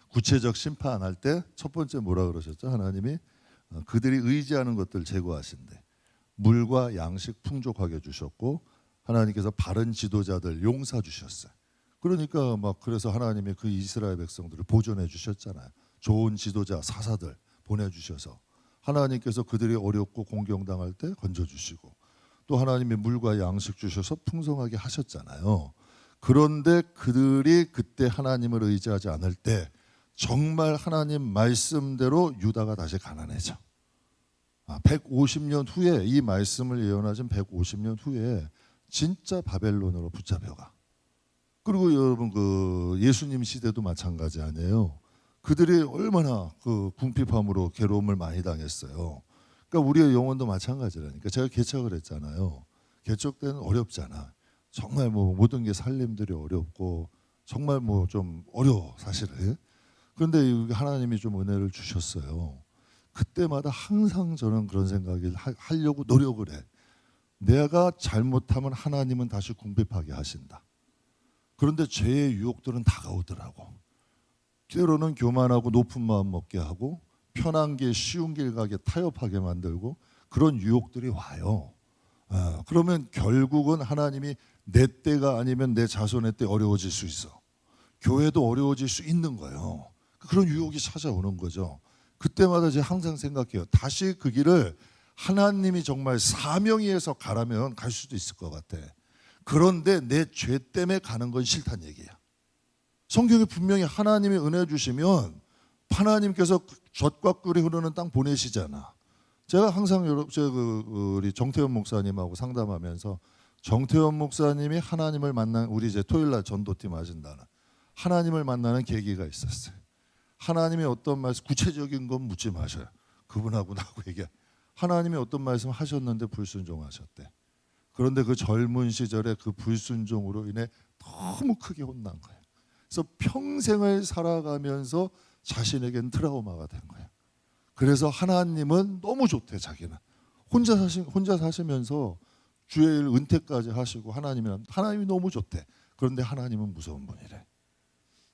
구체적 심판할 때 첫 번째 뭐라 그러셨죠? 하나님이 그들이 의지하는 것들 제거하신대. 물과 양식 풍족하게 주셨고 하나님께서 바른 지도자들 용사 주셨어요. 그러니까 막 그래서 하나님이 그 이스라엘 백성들을 보존해 주셨잖아요. 좋은 지도자 사사들 보내주셔서 하나님께서 그들이 어렵고 공경당할 때 건져주시고 또 하나님이 물과 양식 주셔서 풍성하게 하셨잖아요. 그런데 그들이 그때 하나님을 의지하지 않을 때 정말 하나님 말씀대로 유다가 다시 가난해져. 150년 후에 이 말씀을 예언하신 150년 후에 진짜 바벨론으로 붙잡혀가. 그리고 여러분 그 예수님 시대도 마찬가지 아니에요. 그들이 얼마나 그 궁핍함으로 괴로움을 많이 당했어요. 그러니까 우리의 영혼도 마찬가지라니까. 제가 개척을 했잖아요. 개척 때는 어렵잖아. 정말 뭐 모든 게 살림들이 어렵고 정말 뭐 좀 어려워 사실은. 그런데 하나님이 좀 은혜를 주셨어요. 그때마다 항상 저는 그런 생각을 하려고 노력을 해. 내가 잘못하면 하나님은 다시 궁핍하게 하신다. 그런데 죄의 유혹들은 다가오더라고. 때로는 교만하고 높은 마음 먹게 하고 편한 게 쉬운 길 가게 타협하게 만들고 그런 유혹들이 와요. 그러면 결국은 하나님이 내 때가 아니면 내 자손의 때 어려워질 수 있어. 교회도 어려워질 수 있는 거예요. 그런 유혹이 찾아오는 거죠. 그때마다 제가 항상 생각해요. 다시 그 길을 하나님이 정말 사명의해서 가라면 갈 수도 있을 것 같아. 그런데 내 죄 때문에 가는 건 싫다는 얘기야. 성경에 분명히 하나님이 은혜 주시면 하나님께서 젖과 꿀이 흐르는 땅 보내시잖아. 제가 항상 우리 정태현 목사님하고 상담하면서 정태현 목사님이 하나님을 만난 우리 이제 토요일날 전도팀 하신다는 하나님을 만나는 계기가 있었어요. 하나님이 어떤 말씀 구체적인 건 묻지 마셔요. 그분하고 나하고 얘기해. 하나님이 어떤 말씀 하셨는데 불순종하셨대. 그런데 그 젊은 시절에 그 불순종으로 인해 너무 크게 혼난 거예요. 그래서 평생을 살아가면서 자신에겐 트라우마가 된 거예요. 그래서 하나님은 너무 좋대. 자기는 혼자 사시면서 주일 은퇴까지 하시고 하나님이 너무 좋대. 그런데 하나님은 무서운 분이래.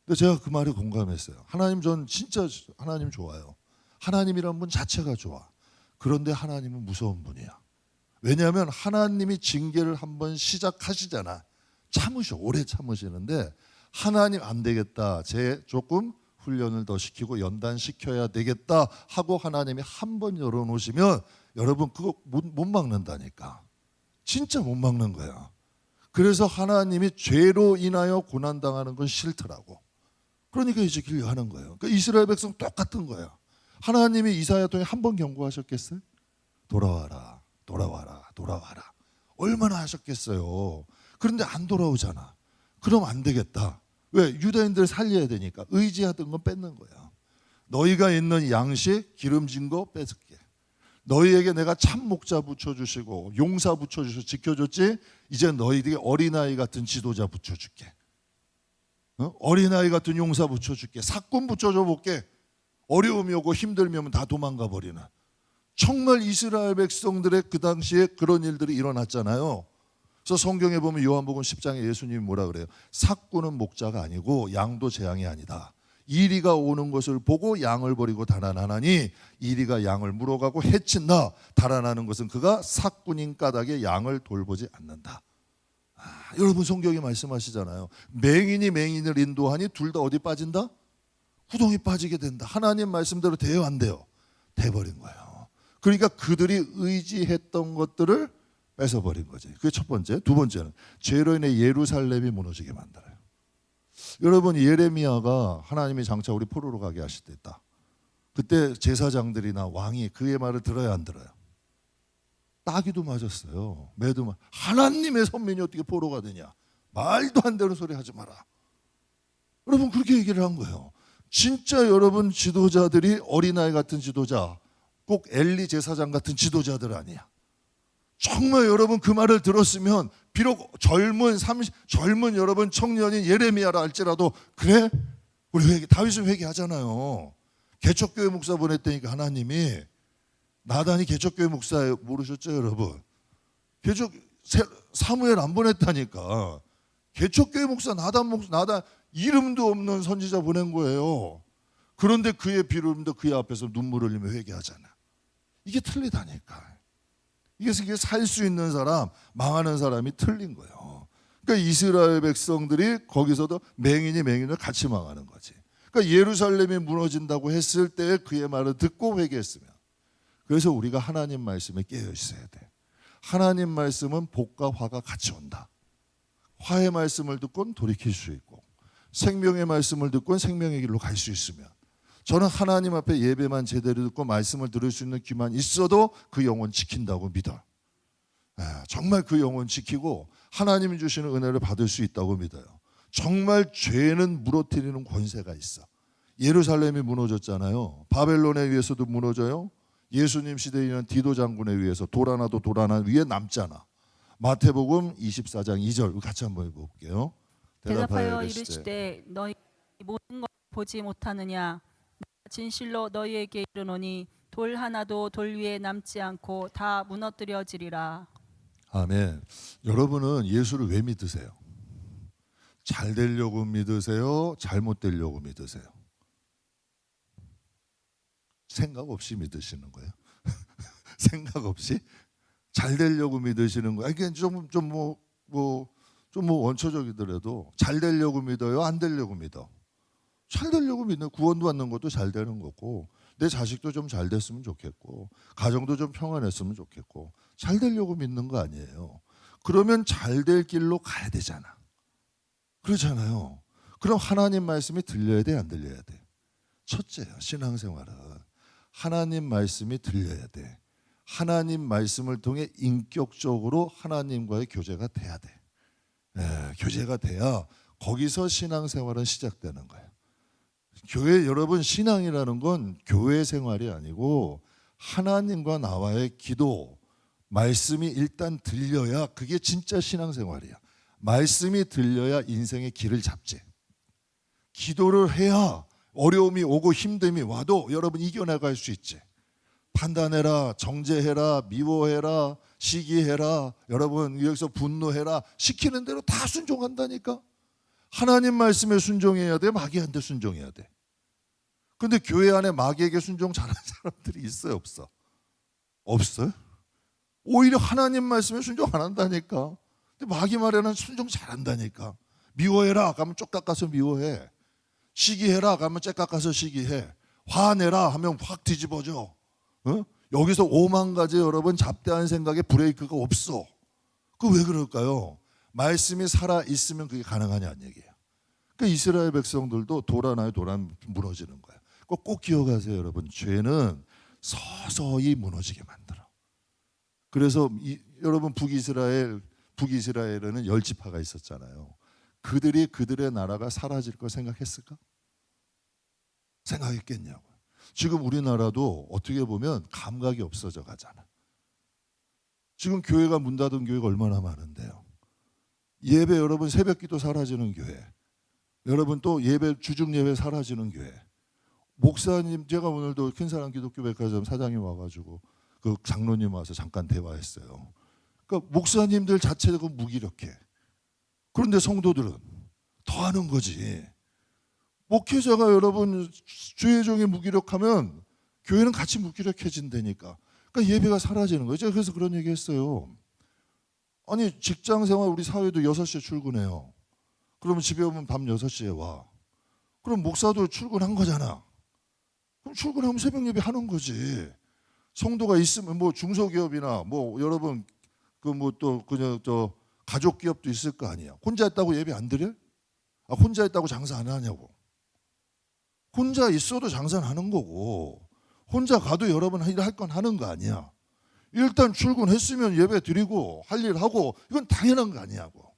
근데 제가 그 말에 공감했어요. 하나님 전 진짜 하나님 좋아요. 하나님이란 분 자체가 좋아. 그런데 하나님은 무서운 분이야. 왜냐하면 하나님이 징계를 한번 시작하시잖아. 참으셔. 오래 참으시는데 하나님 안 되겠다. 제 조금 훈련을 더 시키고 연단시켜야 되겠다 하고 하나님이 한 번 열어놓으시면 여러분 그거 못 막는다니까. 진짜 못 막는 거야. 그래서 하나님이 죄로 인하여 고난당하는 건 싫더라고. 그러니까 이제 길려하는 거예요. 그러니까 이스라엘 백성 똑같은 거야. 하나님이 이사야 통해 한 번 경고하셨겠어요? 돌아와라, 돌아와라, 돌아와라. 얼마나 하셨겠어요. 그런데 안 돌아오잖아. 그럼 안 되겠다. 왜? 유다인들 살려야 되니까. 의지하던 건 뺏는 거야. 너희가 있는 양식, 기름진 거 뺏을게. 너희에게 내가 참 목자 붙여주시고 용사 붙여주셔서 지켜줬지. 이제 너희들이 어린아이 같은 지도자 붙여줄게. 어린아이 같은 용사 붙여줄게. 사꾼 붙여줘 볼게. 어려움이 오고 힘들면 오면 다 도망가 버리는. 정말 이스라엘 백성들의 그 당시에 그런 일들이 일어났잖아요. 그래서 성경에 보면 요한복음 10장에 예수님이 뭐라 그래요? 사꾼은 목자가 아니고 양도 재앙이 아니다. 이리가 오는 것을 보고 양을 버리고 달아나나니 이리가 양을 물어가고 해친다. 달아나는 것은 그가 사꾼인 까닭에 양을 돌보지 않는다. 여러분 성경이 말씀하시잖아요. 맹인이 맹인을 인도하니 둘 다 어디 빠진다? 구덩이 빠지게 된다. 하나님 말씀대로 돼요 안 돼요? 돼버린 거예요. 그러니까 그들이 의지했던 것들을 뺏어버린 거지. 그게 첫 번째. 두 번째는 죄로 인해 예루살렘이 무너지게 만들어요. 여러분 예레미야가 하나님이 장차 우리 포로로 가게 하실 때 있다. 그때 제사장들이나 왕이 그의 말을 들어야 안 들어요? 따기도 맞았어요. 매도 하나님의 선민이 어떻게 포로가 되냐. 말도 안 되는 소리 하지 마라. 여러분 그렇게 얘기를 한 거예요. 진짜 여러분 지도자들이 어린아이 같은 지도자, 꼭 엘리 제사장 같은 지도자들 아니야. 정말 여러분 그 말을 들었으면 비록 젊은 여러분 청년인 예레미야라 할지라도 그래? 우리 다윗은 회개하잖아요. 개척교회 목사 보냈다니까 하나님이 나단이 개척교회 목사 모르셨죠 여러분? 사무엘 안 보냈다니까. 개척교회 목사 나단 이름도 없는 선지자 보낸 거예요. 그런데 그의 비를 흘리며 그의 앞에서 눈물을 흘리며 회개하잖아. 이게 틀리다니까. 이게 살 수 있는 사람, 망하는 사람이 틀린 거예요. 그러니까 이스라엘 백성들이 거기서도 맹인을 같이 망하는 거지. 그러니까 예루살렘이 무너진다고 했을 때 그의 말을 듣고 회개했으면. 그래서 우리가 하나님 말씀에 깨어 있어야 돼. 하나님 말씀은 복과 화가 같이 온다. 화의 말씀을 듣고는 돌이킬 수 있고, 생명의 말씀을 듣고는 생명의 길로 갈 수 있으면, 저는 하나님 앞에 예배만 제대로 듣고 말씀을 들을 수 있는 귀만 있어도 그 영혼 지킨다고 믿어요. 정말 그 영혼 지키고 하나님이 주시는 은혜를 받을 수 있다고 믿어요. 정말 죄는 무너뜨리는 권세가 있어. 예루살렘이 무너졌잖아요. 바벨론에 의해서도 무너져요. 예수님 시대에 있는 디도 장군에 의해서 돌아나도 돌아나 위에 남잖아. 마태복음 24장 2절 같이 한번 해볼게요. 대답하여 이르시되 너희 모든 것 보지 못하느냐? 진실로 너희에게 이르노니 돌 하나도 돌 위에 남지 않고 다 무너뜨려지리라. 아멘. 여러분은 예수를 왜 믿으세요? 잘 되려고 믿으세요? 잘못 되려고 믿으세요? 생각 없이 믿으시는 거예요? 생각 없이? 잘 되려고 믿으시는 거예요? 이게 좀 원초적이더라도 잘 되려고 믿어요? 안 되려고 믿어? 잘 되려고 믿는, 구원도 받는 것도 잘 되는 거고, 내 자식도 좀 잘 됐으면 좋겠고, 가정도 좀 평안했으면 좋겠고, 잘 되려고 믿는 거 아니에요. 그러면 잘 될 길로 가야 되잖아. 그렇잖아요. 그럼 하나님 말씀이 들려야 돼, 안 들려야 돼? 첫째요, 신앙생활은 하나님 말씀이 들려야 돼. 하나님 말씀을 통해 인격적으로 하나님과의 교제가 돼야 돼. 교제가 돼야 거기서 신앙생활은 시작되는 거예요. 교회, 여러분, 신앙이라는 건 교회 생활이 아니고 하나님과 나와의 기도, 말씀이 일단 들려야 그게 진짜 신앙생활이야. 말씀이 들려야 인생의 길을 잡지. 기도를 해야 어려움이 오고 힘듦이 와도 여러분 이겨나갈 수 있지. 판단해라, 정죄해라, 미워해라, 시기해라, 여러분 여기서 분노해라, 시키는 대로 다 순종한다니까. 하나님 말씀에 순종해야 돼, 마귀한테 순종해야 돼. 근데 교회 안에 마귀에게 순종 잘하는 사람들이 있어요, 없어? 없어요? 오히려 하나님 말씀에 순종 안 한다니까. 근데 마귀 말에는 순종 잘한다니까. 미워해라 가면 쪽 깎아서 미워해. 시기해라 가면 째깎아서 시기해. 화내라 하면 확 뒤집어져. 여기서 5만 가지 여러분 잡다한 생각에 브레이크가 없어. 그 왜 그럴까요? 말씀이 살아 있으면 그게 가능하냐는 얘기예요. 그러니까 이스라엘 백성들도 돌아나요, 무너지는 거예요. 꼭 기억하세요, 여러분. 죄는 서서히 무너지게 만들어. 그래서 여러분 북이스라엘에는 10지파가 있었잖아요. 그들이 그들의 나라가 사라질 걸 생각했을까? 생각했겠냐고. 지금 우리나라도 어떻게 보면 감각이 없어져 가잖아. 지금 교회가 문 닫은 교회가 얼마나 많은데요. 예배, 여러분 새벽기도 사라지는 교회, 여러분 또 예배, 주중 예배 사라지는 교회. 목사님, 제가 오늘도 큰사랑 기독교 백화점 사장님 와가지고 그 장로님 와서 잠깐 대화했어요. 그러니까 목사님들 자체가 무기력해. 그런데 성도들은 더 하는 거지. 목회자가 여러분 주의 종이 무기력하면 교회는 같이 무기력해진다니까. 그러니까 예배가 사라지는 거죠. 그래서 그런 얘기 했어요. 아니 직장 생활, 우리 사회도 6시에 출근해요. 그러면 집에 오면 밤 6시에 와. 그럼 목사도 출근한 거잖아. 그럼 출근하면 새벽 예배 하는 거지. 성도가 있으면 뭐 중소기업이나 뭐 여러분 그 뭐 또 그냥 저 가족 기업도 있을 거 아니야. 혼자 있다고 예배 안 드려? 혼자 있다고 장사 안 하냐고. 혼자 있어도 장사는 하는 거고, 혼자 가도 여러분 할 건 하는 거 아니야. 일단 출근했으면 예배 드리고 할 일 하고, 이건 당연한 거 아니냐고.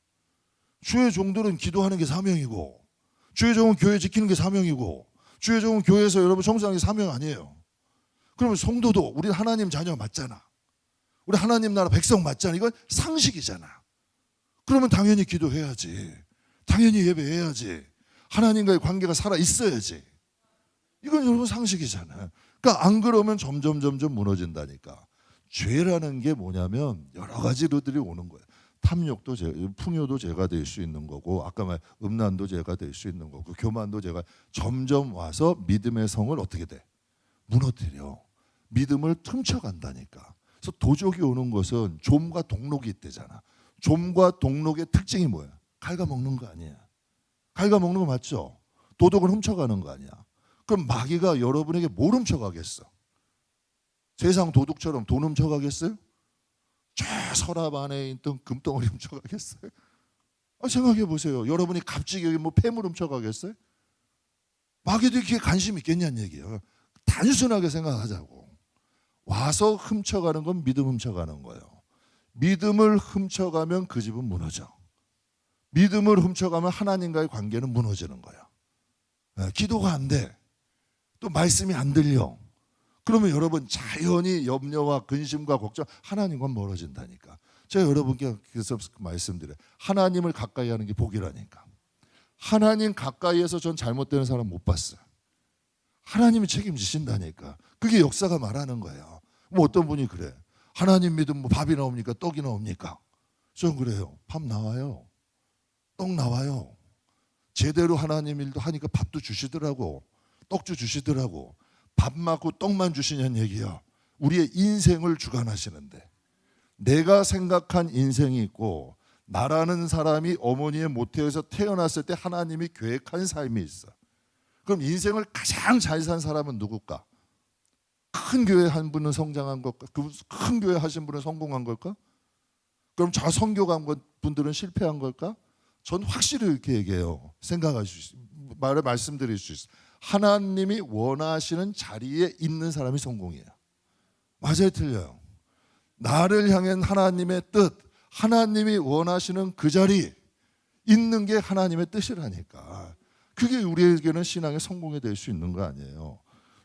주의 종들은 기도하는 게 사명이고, 주의 종은 교회 지키는 게 사명이고, 주의 종은 교회에서 여러분 성장하는 게 사명 아니에요. 그러면 성도도 우리 하나님 자녀 맞잖아. 우리 하나님 나라 백성 맞잖아. 이건 상식이잖아. 그러면 당연히 기도해야지. 당연히 예배해야지. 하나님과의 관계가 살아 있어야지. 이건 여러분 상식이잖아요. 그러니까 안 그러면 점점 무너진다니까. 죄라는 게 뭐냐면 여러 가지 루들이 오는 거예요. 탐욕도 풍요도 죄가 될 수 있는 거고, 아까 말 음란도 죄가 될 수 있는 거고, 교만도 죄가 점점 와서 믿음의 성을 어떻게 돼? 무너뜨려. 믿음을 훔쳐간다니까. 그래서 도적이 오는 것은 좀과 동록이 있대잖아. 좀과 동록의 특징이 뭐야? 갉아먹는 거 아니야. 갉아먹는 거 맞죠? 도덕을 훔쳐가는 거 아니야. 그럼 마귀가 여러분에게 뭘 훔쳐가겠어? 세상 도둑처럼 돈 훔쳐가겠어요? 저 서랍 안에 있던 금덩어리 훔쳐가겠어요? 생각해 보세요. 여러분이 갑자기 뭐 폐물 훔쳐가겠어요? 마귀도 이렇게 관심 있겠냐는 얘기예요. 단순하게 생각하자고. 와서 훔쳐가는 건 믿음 훔쳐가는 거예요. 믿음을 훔쳐가면 그 집은 무너져. 믿음을 훔쳐가면 하나님과의 관계는 무너지는 거예요. 기도가 안 돼. 또 말씀이 안 들려. 그러면 여러분 자연히 염려와 근심과 걱정, 하나님과 멀어진다니까. 제가 여러분께 그래서 말씀드려요. 하나님을 가까이 하는 게 복이라니까. 하나님 가까이에서 전 잘못되는 사람 못 봤어요. 하나님이 책임지신다니까. 그게 역사가 말하는 거예요. 뭐 어떤 분이 그래. 하나님 믿으면 뭐 밥이 나옵니까? 떡이 나옵니까? 전 그래요. 밥 나와요. 떡 나와요. 제대로 하나님 일도 하니까 밥도 주시더라고. 떡도 주시더라고. 밥 맞고 떡만 주시냐는 얘기야. 우리의 인생을 주관하시는데, 내가 생각한 인생이 있고 나라는 사람이 어머니의 모태에서 태어났을 때 하나님이 계획한 삶이 있어. 그럼 인생을 가장 잘 산 사람은 누굴까? 큰 교회 한 분은 성장한 걸까? 큰 교회 하신 분은 성공한 걸까? 그럼 저 선교 간 분들은 실패한 걸까? 전 확실히 이렇게 얘기해요. 생각할 수 있어요. 말씀드릴 수 있어요. 하나님이 원하시는 자리에 있는 사람이 성공이에요. 맞아요, 틀려요? 나를 향한 하나님의 뜻, 하나님이 원하시는 그 자리 있는 게 하나님의 뜻이라니까. 그게 우리에게는 신앙의 성공이 될 수 있는 거 아니에요.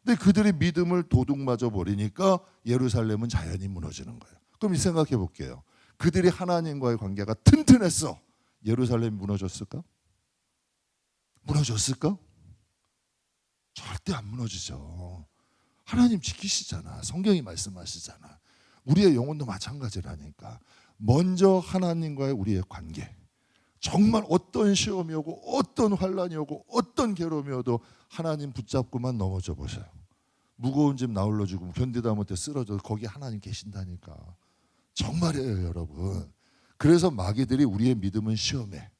근데 그들이 믿음을 도둑맞아 버리니까 예루살렘은 자연히 무너지는 거예요. 그럼 생각해 볼게요. 그들이 하나님과의 관계가 튼튼했어. 예루살렘이 무너졌을까? 무너졌을까? 절대 안 무너지죠. 하나님 지키시잖아. 성경이 말씀하시잖아. 우리의 영혼도 마찬가지라니까. 먼저 하나님과의 우리의 관계. 정말 어떤 시험이 오고 어떤 환란이 오고 어떤 괴로움이 오도 하나님 붙잡고만 넘어져 보세요. 무거운 짐 나홀로 지고 견디다 못해 쓰러져 거기 하나님 계신다니까. 정말이에요, 여러분. 그래서 마귀들이 우리의 믿음은 시험해.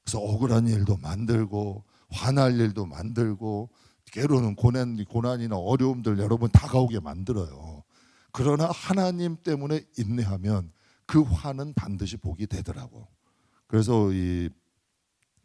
그래서 억울한 일도 만들고 화날 일도 만들고 때로는 고난이나 어려움들 여러분 다가오게 만들어요. 그러나 하나님 때문에 인내하면 그 화는 반드시 복이 되더라고. 그래서 이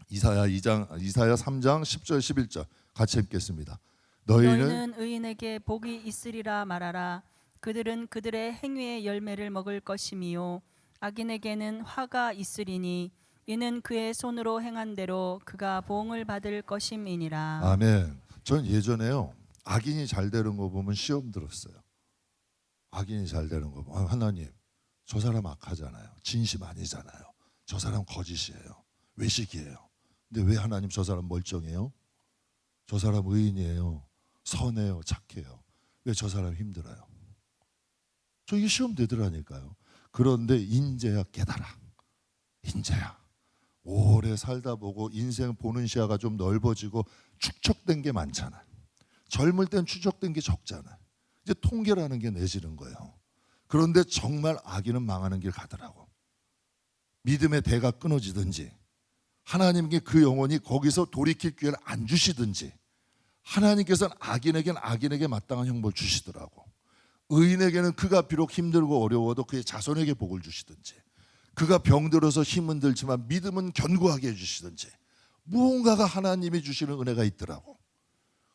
이사야 3장 10절 11절 같이 읽겠습니다. 너희는 의인에게 복이 있으리라 말하라. 그들은 그들의 행위의 열매를 먹을 것이미요 악인에게는 화가 있으리니 이는 그의 손으로 행한 대로 그가 보응을 받을 것임이니라. 아멘. 전 예전에요, 악인이 잘 되는 거 보면 시험 들었어요. 악인이 잘 되는 거 보면 하나님, 저 사람 악하잖아요. 진심 아니잖아요. 저 사람 거짓이에요. 외식이에요. 근데 왜 하나님 저 사람 멀쩡해요? 저 사람 의인이에요. 선해요. 착해요. 왜 저 사람 힘들어요? 저 이게 시험 되더라니까요. 그런데 인제야 깨달아. 인제야. 오래 살다 보고 인생 보는 시야가 좀 넓어지고 축적된 게 많잖아요. 젊을 땐 축적된 게 적잖아요. 이제 통계라는 게 내지는 거예요. 그런데 정말 악인은 망하는 길 가더라고. 믿음의 대가 끊어지든지 하나님께 그 영혼이 거기서 돌이킬 기회를 안 주시든지 하나님께서는 악인에게 마땅한 형벌을 주시더라고. 의인에게는 그가 비록 힘들고 어려워도 그의 자손에게 복을 주시든지 그가 병들어서 힘은 들지만 믿음은 견고하게 해주시든지 무언가가 하나님이 주시는 은혜가 있더라고.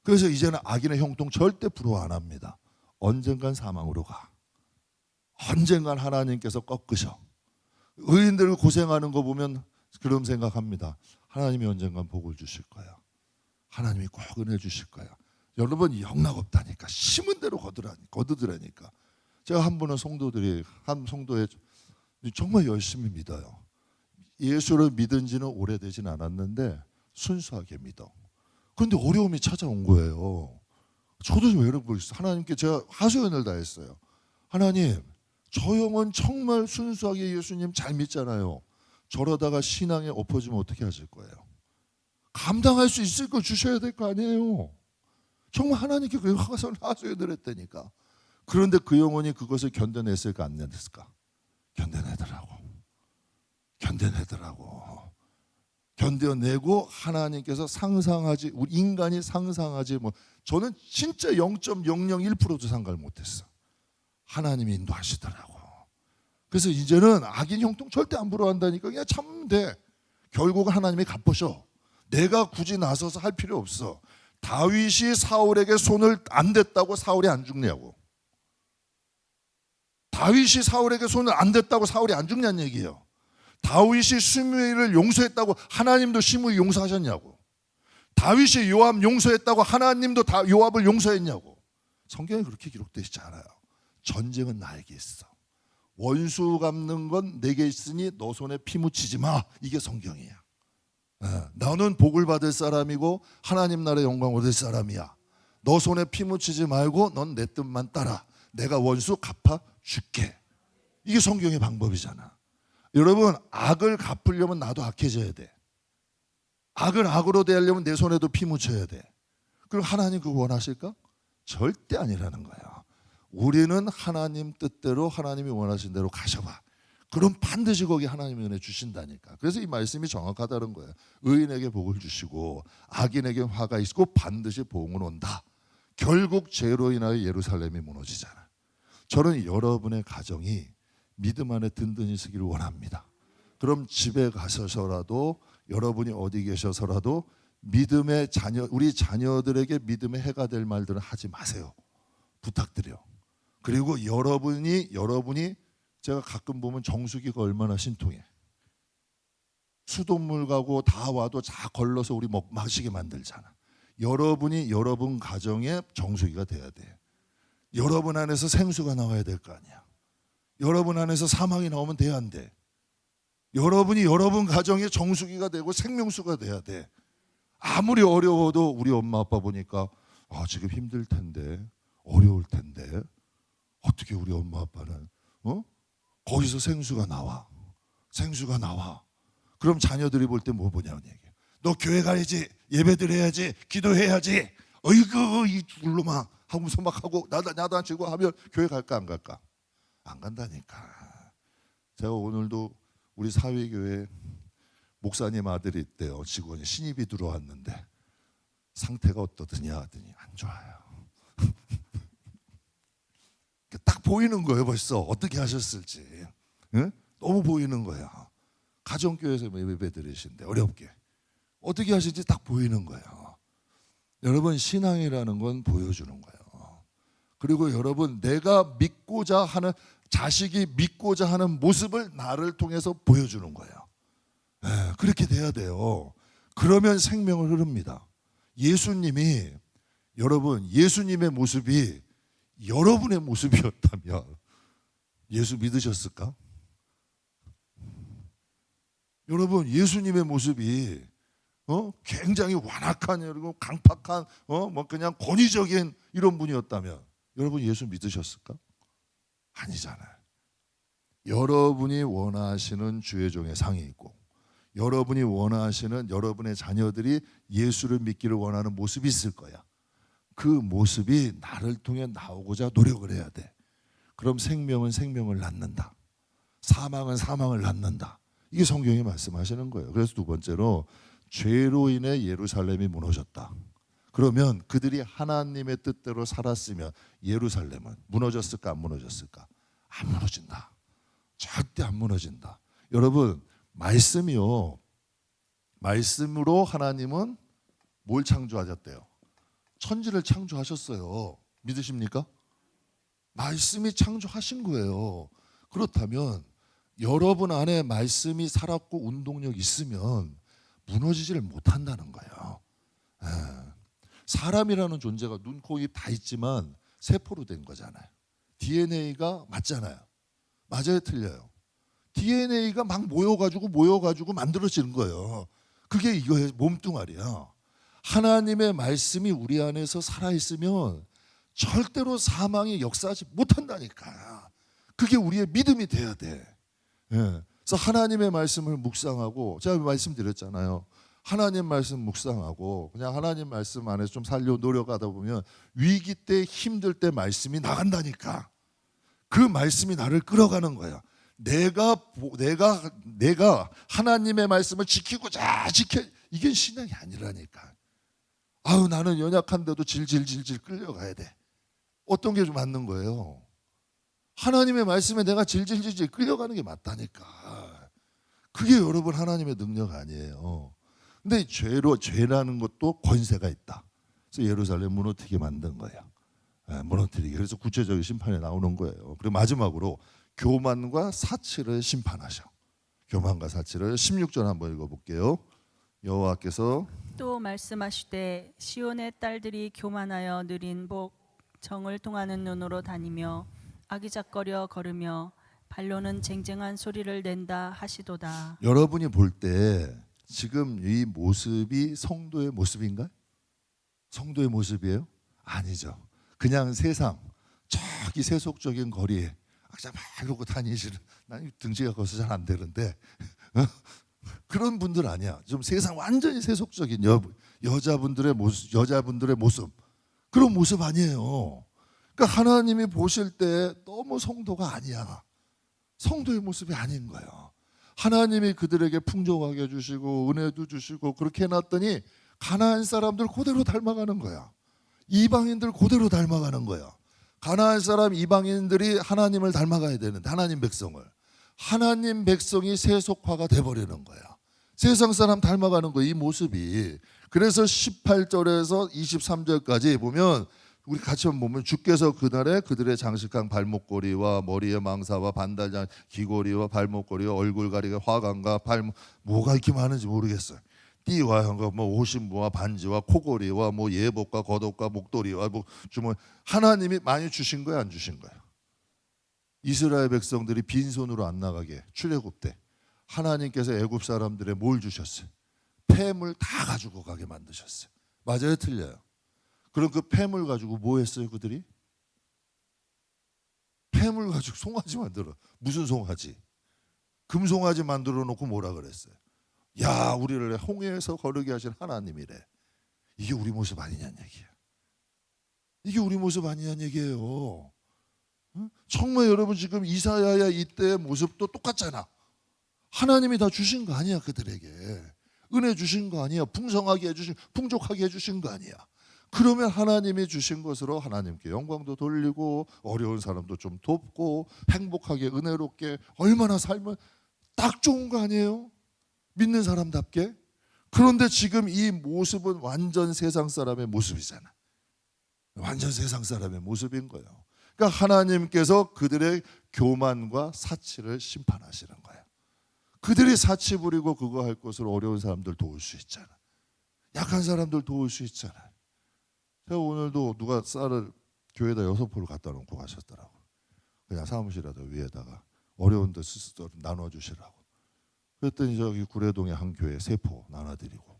그래서 이제는 악인의 형통 절대 부러워 안 합니다. 언젠간 사망으로 가. 언젠간 하나님께서 꺾으셔. 의인들을 고생하는 거 보면 그런 생각합니다. 하나님이 언젠간 복을 주실 거야. 하나님이 꼭 은혜 주실 거야. 여러분 영락 없다니까. 심은 대로 거두더라니까. 제가 한 성도에 정말 열심히 믿어요. 예수를 믿은 지는 오래되진 않았는데 순수하게 믿어. 그런데 어려움이 찾아온 거예요. 저도 좀 여러분 하나님께 제가 하소연을 다했어요. 하나님, 저 형은 정말 순수하게 예수님 잘 믿잖아요. 저러다가 신앙에 엎어지면 어떻게 하실 거예요? 감당할 수 있을 거 주셔야 될 거 아니에요. 정말 하나님께 그 화선을 하소야 드렸다니까. 그런데 그 영혼이 그것을 견뎌냈을까 안 냈을까? 견뎌내더라고. 견뎌내고 하나님께서 상상하지, 우리 인간이 상상하지 뭐, 저는 진짜 0.001%도 상관을 못했어. 하나님이 인도하시더라고. 그래서 이제는 악인 형통 절대 안 부러워한다니까. 그냥 참으면 돼. 결국은 하나님이 갚으셔. 내가 굳이 나서서 할 필요 없어. 다윗이 사울에게 손을 안 댔다고 사울이 안 죽냐고. 다윗이 사울에게 손을 안 댔다고 사울이 안 죽냐는 얘기예요. 다윗이 시므이를 용서했다고 하나님도 시므이 용서하셨냐고. 다윗이 요압 용서했다고 하나님도 요압을 용서했냐고. 성경에 그렇게 기록되어 있지 않아요. 전쟁은 나에게 있어. 원수 갚는 건 내게 있으니 너 손에 피 묻히지 마. 이게 성경이야. 나는 복을 받을 사람이고 하나님 나라의 영광 얻을 사람이야. 너 손에 피 묻히지 말고 넌 내 뜻만 따라. 내가 원수 갚아줄게. 이게 성경의 방법이잖아. 여러분, 악을 갚으려면 나도 악해져야 돼. 악을 악으로 대하려면 내 손에도 피 묻혀야 돼. 그럼 하나님 그거 원하실까? 절대 아니라는 거예요. 우리는 하나님 뜻대로 하나님이 원하신 대로 가셔봐. 그럼 반드시 거기 하나님의 은혜 주신다니까. 그래서 이 말씀이 정확하다는 거예요. 의인에게 복을 주시고 악인에게 화가 있고 반드시 보응은 온다. 결국 죄로 인하여 예루살렘이 무너지잖아. 저는 여러분의 가정이 믿음 안에 든든히 서기를 원합니다. 그럼 집에 가셔서라도 여러분이 어디 계셔서라도 믿음의 자녀, 우리 자녀들에게 믿음의 해가 될 말들은 하지 마세요. 부탁드려. 그리고 여러분이 제가 가끔 보면 정수기가 얼마나 신통해. 수돗물 가고 다 와도 다 걸러서 우리 마시게 만들잖아. 여러분이 여러분 가정에 정수기가 돼야 돼. 여러분 안에서 생수가 나와야 될 거 아니야. 여러분 안에서 사망이 나오면 돼야 안 돼. 여러분이 여러분 가정에 정수기가 되고 생명수가 돼야 돼. 아무리 어려워도 우리 엄마 아빠 보니까 지금 힘들 텐데, 어려울 텐데 어떻게 우리 엄마 아빠는 거기서 생수가 나와. 그럼 자녀들이 볼 때 뭐 보냐는 얘기야. 너 교회 가야지, 예배드려야지, 기도해야지. 어이구 이 둘로만 하고서 막 하고 나다치고 하면 교회 갈까 안 갈까? 안 간다니까. 제가 오늘도 우리 사회교회 목사님 아들이 있대요. 직원이 신입이 들어왔는데 상태가 어떠더냐 하더니 안 좋아요. 딱 보이는 거예요. 벌써 어떻게 하셨을지. 응? 너무 보이는 거야. 가정교회에서 예배 드리신데 어렵게 어떻게 하실지 딱 보이는 거예요. 여러분, 신앙이라는 건 보여주는 거예요. 그리고 여러분, 내가 믿고자 하는, 자식이 믿고자 하는 모습을 나를 통해서 보여주는 거예요. 그렇게 돼야 돼요. 그러면 생명을 흐릅니다. 예수님의 모습이 여러분의 모습이었다면 예수 믿으셨을까? 여러분, 예수님의 모습이 굉장히 완악한, 그리고 강팍한, 그냥 권위적인 이런 분이었다면 여러분 예수 믿으셨을까? 아니잖아요. 여러분이 원하시는 주의 종의 상이 있고, 여러분이 원하시는 여러분의 자녀들이 예수를 믿기를 원하는 모습이 있을 거야. 그 모습이 나를 통해 나오고자 노력을 해야 돼. 그럼 생명은 생명을 낳는다. 사망은 사망을 낳는다. 이게 성경이 말씀하시는 거예요. 그래서 두 번째로, 죄로 인해 예루살렘이 무너졌다. 그러면 그들이 하나님의 뜻대로 살았으면 예루살렘은 무너졌을까 안 무너졌을까? 안 무너진다. 절대 안 무너진다. 여러분, 말씀으로 하나님은 뭘 창조하셨대요? 천지를 창조하셨어요. 믿으십니까? 말씀이 창조하신 거예요. 그렇다면 여러분 안에 말씀이 살았고 운동력 있으면 무너지지를 못한다는 거예요. 사람이라는 존재가 눈, 코, 입 다 있지만 세포로 된 거잖아요. DNA가 맞잖아요. 맞아요, 틀려요? DNA가 막 모여가지고 만들어지는 거예요. 그게 이거의 몸뚱아리야. 하나님의 말씀이 우리 안에서 살아있으면 절대로 사망이 역사하지 못한다니까. 그게 우리의 믿음이 돼야 돼. 예. 그래서 하나님의 말씀을 묵상하고, 제가 말씀드렸잖아요. 하나님 말씀 묵상하고 그냥 하나님 말씀 안에서 좀 살려 노력하다 보면 위기 때 힘들 때 말씀이 나간다니까. 그 말씀이 나를 끌어가는 거야. 내가 하나님의 말씀을 지키고자 이게 신앙이 아니라니까. 아유, 나는 연약한데도 질질질질 끌려가야 돼. 어떤 게 좀 맞는 거예요? 하나님의 말씀에 내가 질질질질 끌려가는 게 맞다니까. 그게 여러분 하나님의 능력 아니에요. 근데 죄라는 것도 권세가 있다. 그래서 예루살렘 무너뜨리게 만든 거예요. 무너뜨리게. 그래서 구체적인 심판이 나오는 거예요. 그리고 마지막으로 교만과 사치를 심판하셔. 교만과 사치를 16절 한번 읽어볼게요. 여호와께서 또 말씀하시되 시온의 딸들이 교만하여 느린 복 정을 통하는 눈으로 다니며 아기작거려 걸으며 발로는 쟁쟁한 소리를 낸다 하시도다. 여러분이 볼 때 지금 이 모습이 성도의 모습인가요? 성도의 모습이에요? 아니죠. 그냥 세상 저기 세속적인 거리에 그냥 막 이러고 다니시는, 난 등치가 커서 잘 안 되는데 그런 분들 아니야. 좀 세상 완전히 세속적인 여자분들의 모습 그런 모습 아니에요. 그러니까 하나님이 보실 때 너무 성도가 아니야. 성도의 모습이 아닌 거예요. 하나님이 그들에게 풍족하게 해주시고 은혜도 주시고 그렇게 해놨더니 가나안 사람들 그대로 닮아가는 거야. 이방인들 그대로 닮아가는 거야. 가나안 사람 이방인들이 하나님을 닮아가야 되는데 하나님 백성이 세속화가 돼버리는 거야. 세상 사람 닮아가는 거야, 이 모습이. 그래서 18절에서 23절까지 보면 우리 같이 보면 주께서 그날에 그들의 장식한 발목걸이와 머리의 망사와 반달장 귀걸이와 발목걸이와 얼굴가리가 화관과 뭐가 이렇게 많은지 모르겠어요. 띠와 뭐 오신부와 반지와 코걸이와 뭐 예복과 겉옷과 목도리와 뭐 주머 하나님이 많이 주신 거야, 안 주신 거야? 이스라엘 백성들이 빈손으로 안 나가게 출애굽 때 하나님께서 애굽 사람들의 뭘 주셨어요? 폐물 다 가지고 가게 만드셨어요. 맞아요, 틀려요? 그럼 그 폐물 가지고 뭐 했어요, 그들이? 폐물 가지고 송아지 만들어. 무슨 송아지? 금송아지 만들어 놓고 뭐라 그랬어요? 야, 우리를 홍해에서 거르게 하신 하나님이래. 이게 우리 모습 아니냐는 얘기야. 이게 우리 모습 아니냐는 얘기예요. 응? 정말 여러분 지금 이사야야 이때의 모습도 똑같잖아. 하나님이 다 주신 거 아니야, 그들에게. 은혜 주신 거 아니야. 풍족하게 해주신 거 아니야. 그러면 하나님이 주신 것으로 하나님께 영광도 돌리고 어려운 사람도 좀 돕고 행복하게 은혜롭게 얼마나 살면 딱 좋은 거 아니에요? 믿는 사람답게. 그런데 지금 이 모습은 완전 세상 사람의 모습이잖아. 완전 세상 사람의 모습인 거예요. 그러니까 하나님께서 그들의 교만과 사치를 심판하시는 거예요. 그들이 사치 부리고 그거 할 것으로 어려운 사람들 도울 수 있잖아. 약한 사람들 도울 수 있잖아. 제가 오늘도 누가 쌀을 교회에다 6포를 갖다 놓고 가셨더라고. 그냥 사무실에다 위에다가 어려운 데 나눠주시라고. 그랬더니 저기 구례동의 한 교회 3포 나눠드리고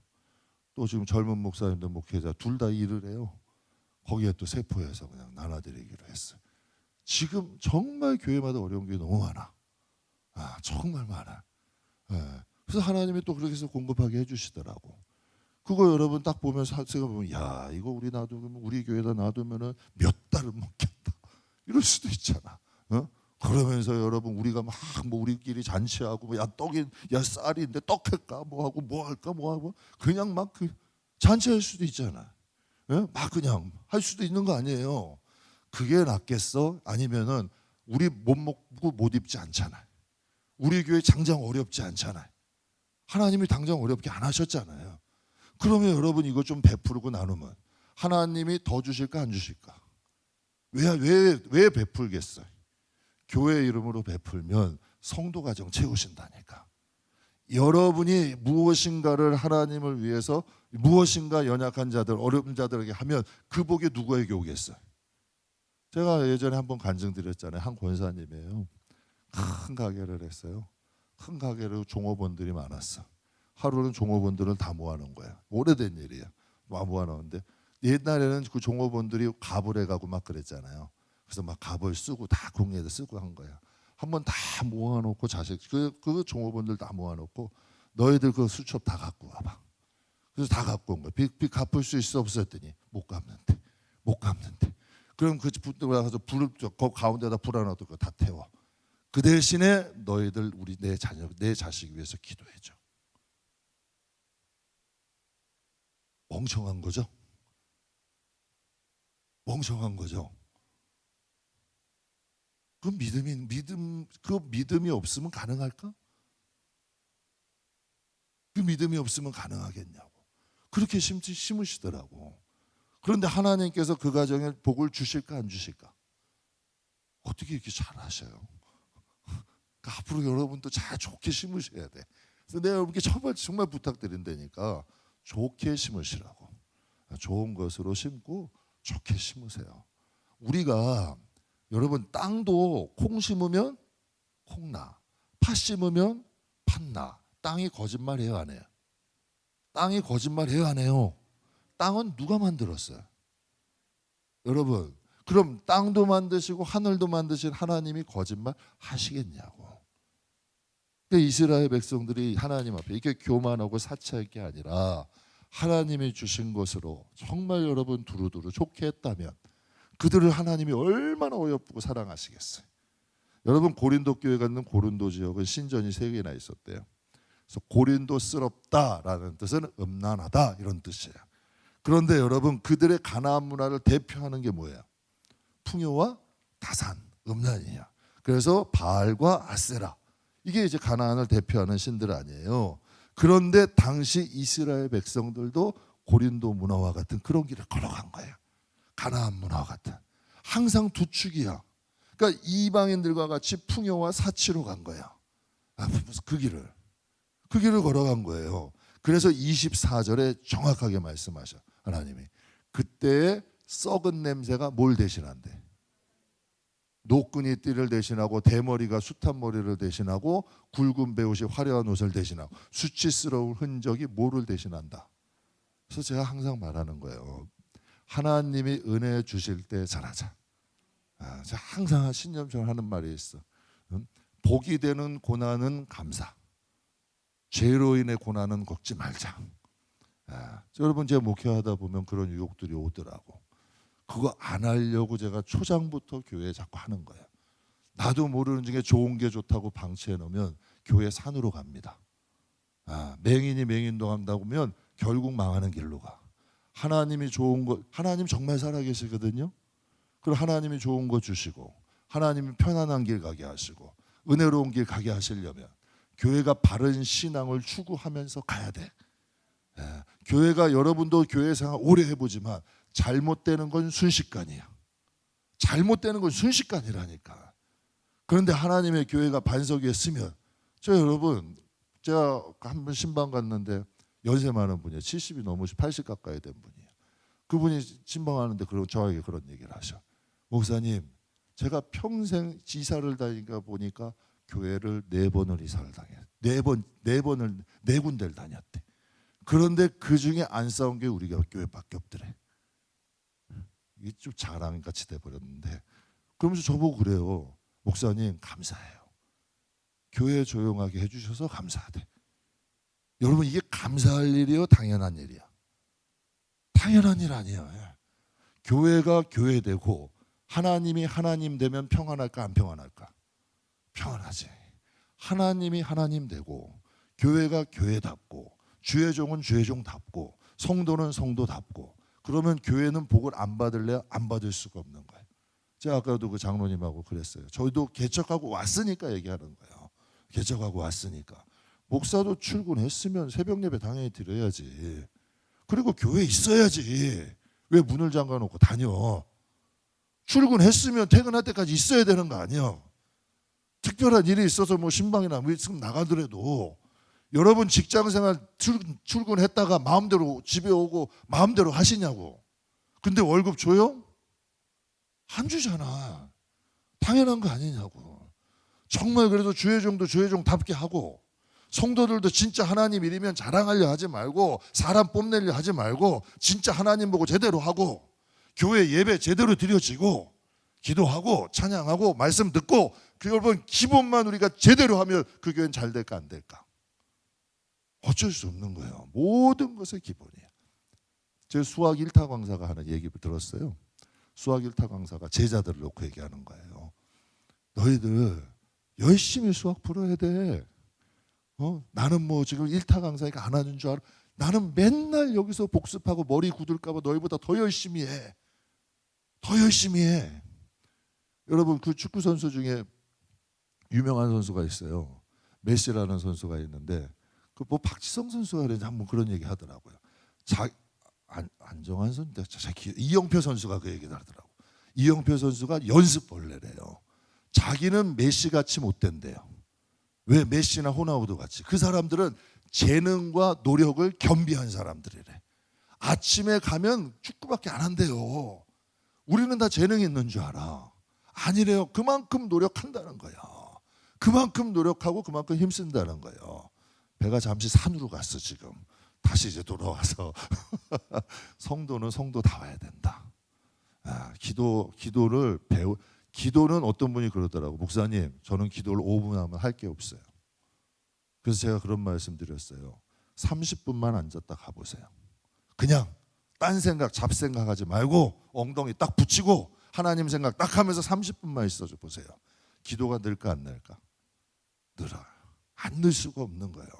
또 지금 젊은 목사님들 목회자 둘 다 일을 해요. 거기에 또 3포에서 그냥 나눠드리기로 했어요. 지금 정말 교회마다 어려운 게 너무 많아. 정말 많아. 그래서 하나님이 또 그렇게 해서 공급하게 해주시더라고. 그거 여러분 딱 보면 제가 보면 야, 이거 우리 교회에다 놔두면은 몇 달은 먹겠다. 이럴 수도 있잖아. 그러면서 여러분 우리가 막 뭐 우리끼리 잔치하고 야 쌀인데 떡할까 뭐 하고 뭐 할까 뭐 하고 그냥 막 그 잔치할 수도 있잖아. 막 그냥 할 수도 있는 거 아니에요. 그게 낫겠어? 아니면은 우리 못 먹고 못 입지 않잖아. 우리 교회 당장 어렵지 않잖아. 하나님이 당장 어렵게 안 하셨잖아요. 그러면 여러분 이거 좀 베풀고 나누면 하나님이 더 주실까 안 주실까? 왜 베풀겠어요? 교회 이름으로 베풀면 성도 가정 채우신다니까. 여러분이 무엇인가를 하나님을 위해서 무엇인가 연약한 자들, 어려운 자들에게 하면 그 복이 누구에게 오겠어요? 제가 예전에 한번 간증드렸잖아요. 한 권사님이에요. 큰 가게를 했어요. 큰 가게로 종업원들이 많았어. 하루는 종업원들을 다 모아놓은 거야. 오래된 일이야. 모아놓은데 옛날에는 그 종업원들이 갑을 해가고 막 그랬잖아요. 그래서 막 갑을 쓰고 다 공예도 쓰고 한 거야. 한번 다 모아놓고 자식 그 종업원들 다 모아놓고 너희들 그 수첩 다 갖고 와봐. 그래서 다 갖고 온 거야. 빚 갚을 수 있어 없어 했더니 못 갚는데. 그럼 그 분들 가서 불을 그 가운데다 불 하나 두고 다 태워. 그 대신에 너희들 우리 내 자녀 내 자식 위해서 기도해줘. 멍청한 거죠. 그 믿음이 없으면 가능할까? 그 믿음이 없으면 가능하겠냐고. 그렇게 심으시더라고. 그런데 하나님께서 그 가정에 복을 주실까 안 주실까? 어떻게 이렇게 잘하셔요? 그러니까 앞으로 여러분도 잘 좋게 심으셔야 돼. 그래서 내가 여러분께 정말 부탁드린다니까 좋게 심으시라고. 좋은 것으로 심고 좋게 심으세요. 우리가 여러분 땅도 콩 심으면 콩 나, 팥 심으면 팥 나. 땅이 거짓말해요 안 해요? 땅이 거짓말해요 안 해요? 땅은 누가 만들었어요? 여러분, 그럼 땅도 만드시고 하늘도 만드신 하나님이 거짓말 하시겠냐고. 그러니까 이스라엘 백성들이 하나님 앞에 이게 교만하고 사치할 게 아니라 하나님이 주신 것으로 정말 여러분 두루두루 좋게 했다면 그들을 하나님이 얼마나 어여쁘고 사랑하시겠어요. 여러분 고린도 교회 같은 고린도 지역은 신전이 3개나 있었대요. 그래서 고린도스럽다라는 뜻은 음란하다 이런 뜻이에요. 그런데 여러분 그들의 가나안 문화를 대표하는 게 뭐예요? 풍요와 다산, 음란이야. 그래서 바알과 아세라 이게 이제 가나안을 대표하는 신들 아니에요. 그런데 당시 이스라엘 백성들도 고린도 문화와 같은 그런 길을 걸어간 거예요. 가나안 문화와 같은. 항상 두 축이야. 그러니까 이방인들과 같이 풍요와 사치로 간 거야. 그 길을 걸어간 거예요. 그래서 24절에 정확하게 말씀하셔. 하나님이 그때의 썩은 냄새가 뭘 대신한대? 노끈이 띠를 대신하고 대머리가 숱한 머리를 대신하고 굵은 배옷이 화려한 옷을 대신하고 수치스러운 흔적이 뭐를 대신한다. 그래서 제가 항상 말하는 거예요. 하나님이 은혜 주실 때 잘하자. 제가 항상 신념처럼 하는 말이 있어. 복이 되는 고난은 감사. 죄로 인해 고난은 겪지 말자. 여러분 제가 목회하다 보면 그런 유혹들이 오더라고. 그거 안 하려고 제가 초장부터 교회에 자꾸 하는 거예요. 나도 모르는 중에 좋은 게 좋다고 방치해 놓으면 교회 산으로 갑니다. 맹인이 맹인도 간다고 하면 결국 망하는 길로 가. 하나님이 좋은 거, 하나님 정말 살아계시거든요. 그리고 하나님이 좋은 거 주시고 하나님이 편안한 길 가게 하시고 은혜로운 길 가게 하시려면 교회가 바른 신앙을 추구하면서 가야 돼. 교회가 여러분도 교회 생활 오래 해보지만 잘못되는 건 순식간이야. 잘못되는 건 순식간이라니까. 그런데 하나님의 교회가 반석 위에 쓰면 여러분 제가 한 번 신방 갔는데 연세 많은 분이에요. 70이 넘으시 80 가까이 된 분이에요. 그분이 신방하는데 저에게 그런 얘기를 하셔. 목사님 제가 평생 이사를 다니까 보니까 교회를 4번을 이사를 당해요. 4 군데를 다녔대. 그런데 그 중에 안 싸운 게 우리 교회밖에 없더래. 이게 좀 자랑같이 돼버렸는데 그러면서 저보고 그래요. 목사님 감사해요. 교회 조용하게 해주셔서 감사하대. 여러분 이게 감사할 일이요 당연한 일이야? 당연한 일 아니야. 교회가 교회되고 하나님이 하나님 되면 평안할까 안 평안할까? 평안하지. 하나님이 하나님 되고 교회가 교회답고 주의 종은 주의 종답고 성도는 성도답고 그러면 교회는 복을 안 받을래요? 안 받을 수가 없는 거예요. 제가 아까도 그 장로님하고 그랬어요. 저희도 개척하고 왔으니까 얘기하는 거예요. 개척하고 왔으니까. 목사도 출근했으면 새벽 예배 당연히 드려야지. 그리고 교회에 있어야지. 왜 문을 잠가놓고 다녀? 출근했으면 퇴근할 때까지 있어야 되는 거 아니야. 특별한 일이 있어서 뭐 신방이나 뭐 있으면 나가더라도 여러분 직장생활 출근했다가 마음대로 집에 오고 마음대로 하시냐고. 근데 월급 줘요? 안 주잖아. 당연한 거 아니냐고. 정말 그래도 주의 종도 주의 종답게 하고 성도들도 진짜 하나님 일이면 자랑하려 하지 말고 사람 뽐내려 하지 말고 진짜 하나님 보고 제대로 하고 교회 예배 제대로 드려지고 기도하고 찬양하고 말씀 듣고 그 여러분 기본만 우리가 제대로 하면 그 교회는 잘 될까 안 될까? 어쩔 수 없는 거예요. 모든 것의 기본이에요. 제 수학 1타 강사가 하는 얘기를 들었어요. 수학 1타 강사가 제자들을 놓고 얘기하는 거예요. 너희들 열심히 수학 풀어야 돼. 나는 뭐 지금 1타 강사니까 안 하는 줄 알아. 나는 맨날 여기서 복습하고 머리 굳을까 봐 너희보다 더 열심히 해. 더 열심히 해. 여러분 그 축구 선수 중에 유명한 선수가 있어요. 메시라는 선수가 있는데 그 뭐 박지성 선수가 그랬는지 한번 그런 얘기 하더라고요. 안정환 선수, 이영표 선수가 그 얘기를 하더라고. 이영표 선수가 연습벌레래요. 자기는 메시 같이 못 된대요. 왜? 메시나 호나우두 같이. 그 사람들은 재능과 노력을 겸비한 사람들이래. 아침에 가면 축구밖에 안 한대요. 우리는 다 재능이 있는 줄 알아. 아니래요. 그만큼 노력한다는 거예요. 그만큼 노력하고 그만큼 힘쓴다는 거예요. 배가 잠시 산으로 갔어 지금. 다시 이제 돌아와서 성도는 성도다워야 된다. 기도를 기도는 어떤 분이 그러더라고. 목사님, 저는 기도를 5분 하면 할 게 없어요. 그래서 제가 그런 말씀 드렸어요. 30분만 앉았다 가보세요. 그냥 딴 생각, 잡생각하지 말고 엉덩이 딱 붙이고 하나님 생각 딱 하면서 30분만 있어줘 보세요. 기도가 늘까 안 늘까? 늘어요. 안 늘 수가 없는 거예요.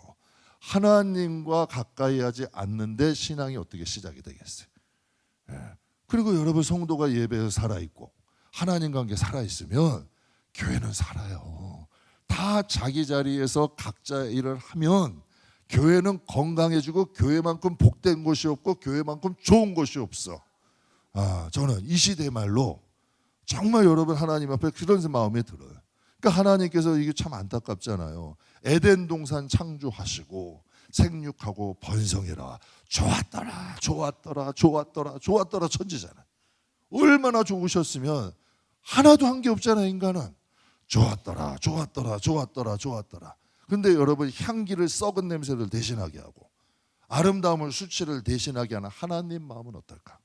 하나님과 가까이 하지 않는데 신앙이 어떻게 시작이 되겠어요? 그리고 여러분 성도가 예배에서 살아있고 하나님 관계 살아있으면 교회는 살아요. 다 자기 자리에서 각자 일을 하면 교회는 건강해지고 교회만큼 복된 곳이 없고 교회만큼 좋은 곳이 없어. 저는 이 시대 말로 정말 여러분 하나님 앞에 그런 마음이 들어요. 그러니까 하나님께서 이게 참 안타깝잖아요. 에덴 동산 창조하시고 생육하고 번성해라. 좋았더라 좋았더라 좋았더라 좋았더라 천지잖아요. 얼마나 좋으셨으면 하나도 한 게 없잖아요. 인간은 좋았더라 좋았더라 좋았더라 좋았더라. 근데 여러분 향기를 썩은 냄새를 대신하게 하고 아름다움을 수치를 대신하게 하는 하나님 마음은 어떨까?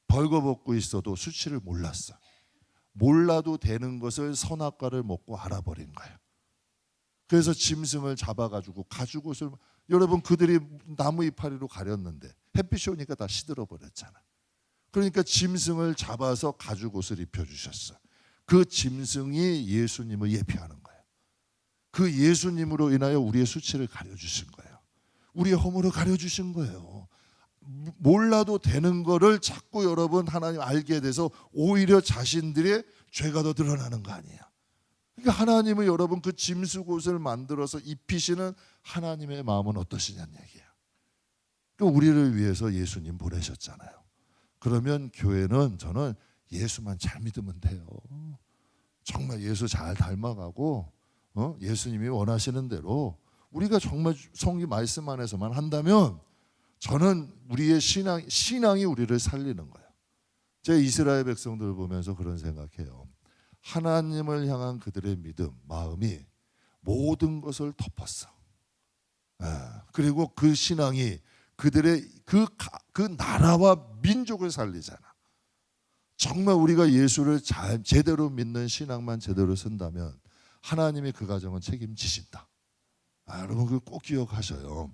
벌거벗고 있어도 수치를 몰랐어. 몰라도 되는 것을 선악과를 먹고 알아버린 거예요. 그래서 짐승을 잡아가지고 가죽옷을 여러분 그들이 나무 이파리로 가렸는데 햇빛이 오니까 다 시들어버렸잖아. 그러니까 짐승을 잡아서 가죽옷을 입혀주셨어. 그 짐승이 예수님을 예표하는 거예요. 그 예수님으로 인하여 우리의 수치를 가려주신 거예요. 우리의 허물을 가려주신 거예요. 몰라도 되는 거를 자꾸 여러분 하나님 알게 돼서 오히려 자신들의 죄가 더 드러나는 거 아니에요. 그러니까 하나님은 여러분 그 짐승옷을 만들어서 입히시는 하나님의 마음은 어떠시냐는 얘기예요. 그러니까 우리를 위해서 예수님 보내셨잖아요. 그러면 교회는 저는 예수만 잘 믿으면 돼요. 정말 예수 잘 닮아가고 예수님이 원하시는 대로 우리가 정말 성경 말씀 안에서만 한다면 저는 우리의 신앙이 우리를 살리는 거예요. 제가 이스라엘 백성들을 보면서 그런 생각해요. 하나님을 향한 그들의 믿음, 마음이 모든 것을 덮었어. 그리고 그 신앙이 그들의 그 나라와 민족을 살리잖아. 정말 우리가 예수를 제대로 믿는 신앙만 제대로 쓴다면 하나님이 그 가정은 책임지신다. 여러분 그거 꼭 기억하셔요.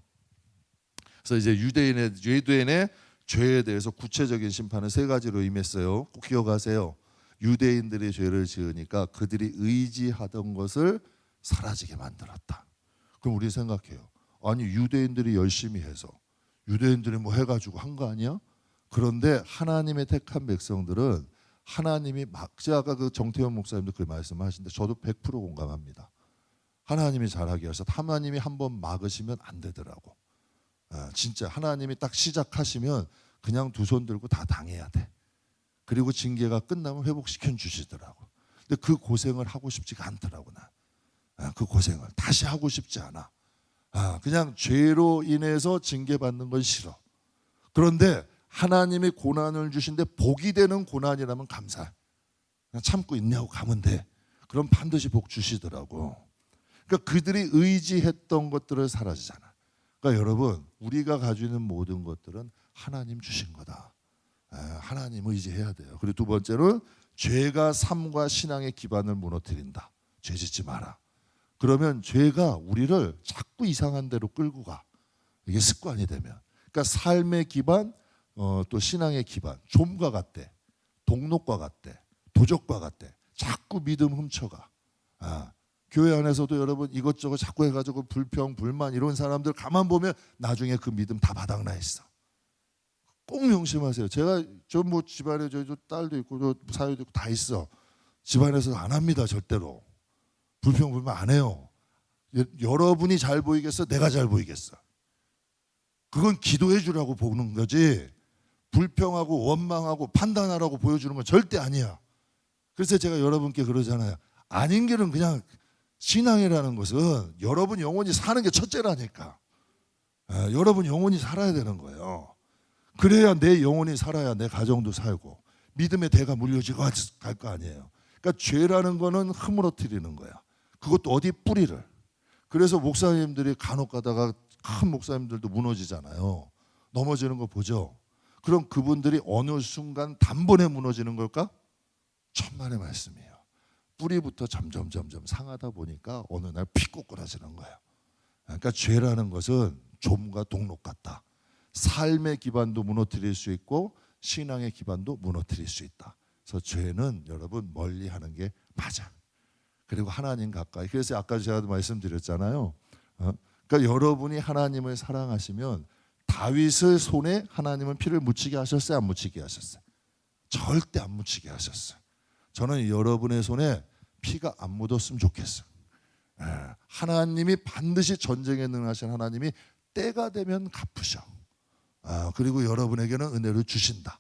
그래서 이제 유대인의 죄에 대해서 구체적인 심판은 세 가지로 임했어요. 꼭 기억하세요. 유대인들이 죄를 지으니까 그들이 의지하던 것을 사라지게 만들었다. 그럼 우리 생각해요. 아니 유대인들이 열심히 해서 유대인들이 뭐 해가지고 한 거 아니야? 그런데 하나님의 택한 백성들은 하나님이 아까 그 정태현 목사님도 그 말씀하시는데 저도 100% 공감합니다. 하나님이 잘하게 하셔서 하나님이 한번 막으시면 안 되더라고. 진짜 하나님이 딱 시작하시면 그냥 두 손 들고 다 당해야 돼. 그리고 징계가 끝나면 회복시켜 주시더라고. 근데 그 고생을 하고 싶지가 않더라고 난. 그 고생을 다시 하고 싶지 않아. 그냥 죄로 인해서 징계받는 건 싫어. 그런데 하나님이 고난을 주신데 복이 되는 고난이라면 감사해. 그냥 참고 있냐고 가면 돼. 그럼 반드시 복 주시더라고. 그러니까 그들이 의지했던 것들을 사라지잖아. 그러니까 여러분 우리가 가지고 있는 모든 것들은 하나님 주신 거다. 하나님 의지해야 돼요. 그리고 두 번째는 죄가 삶과 신앙의 기반을 무너뜨린다. 죄 짓지 마라. 그러면 죄가 우리를 자꾸 이상한 데로 끌고 가. 이게 습관이 되면. 그러니까 삶의 기반, 또 신앙의 기반, 좀과 같대, 동록과 같대, 도적과 같대. 자꾸 믿음 훔쳐가. 교회 안에서도 여러분 이것저것 자꾸 해가지고 불평, 불만 이런 사람들 가만 보면 나중에 그 믿음 다 바닥나 있어. 꼭 명심하세요. 제가 저 뭐 집안에 저 딸도 있고 저 사위도 있고 다 있어. 집안에서 안 합니다 절대로. 불평 불만 안 해요. 여러분이 잘 보이겠어? 내가 잘 보이겠어? 그건 기도해 주라고 보는 거지. 불평하고 원망하고 판단하라고 보여주는 건 절대 아니야. 그래서 제가 여러분께 그러잖아요. 아닌 길은 그냥 신앙이라는 것은 여러분 영혼이 사는 게 첫째라니까. 여러분 영혼이 살아야 되는 거예요. 그래야 내 영혼이 살아야 내 가정도 살고 믿음의 대가 물려지고 갈 거 아니에요. 그러니까 죄라는 거는 흐물어뜨리는 거야. 그것도 어디 뿌리를. 그래서 목사님들이 간혹 가다가 큰 목사님들도 무너지잖아요. 넘어지는 거 보죠. 그럼 그분들이 어느 순간 단번에 무너지는 걸까? 천만의 말씀이에요. 뿌리부터 점점 상하다 보니까 어느 날 피 꼬꾸라지는 거예요. 그러니까 죄라는 것은 좀과 동록 같다. 삶의 기반도 무너뜨릴 수 있고 신앙의 기반도 무너뜨릴 수 있다. 그래서 죄는 여러분 멀리하는 게 맞아. 그리고 하나님 가까이. 그래서 아까 제가 말씀드렸잖아요. 그러니까 여러분이 하나님을 사랑하시면 다윗의 손에 하나님은 피를 묻히게 하셨어요? 안 묻히게 하셨어요? 절대 안 묻히게 하셨어요. 저는 여러분의 손에 피가 안 묻었으면 좋겠어요. 하나님이 반드시 전쟁에 능하신 하나님이 때가 되면 갚으셔. 그리고 여러분에게는 은혜를 주신다.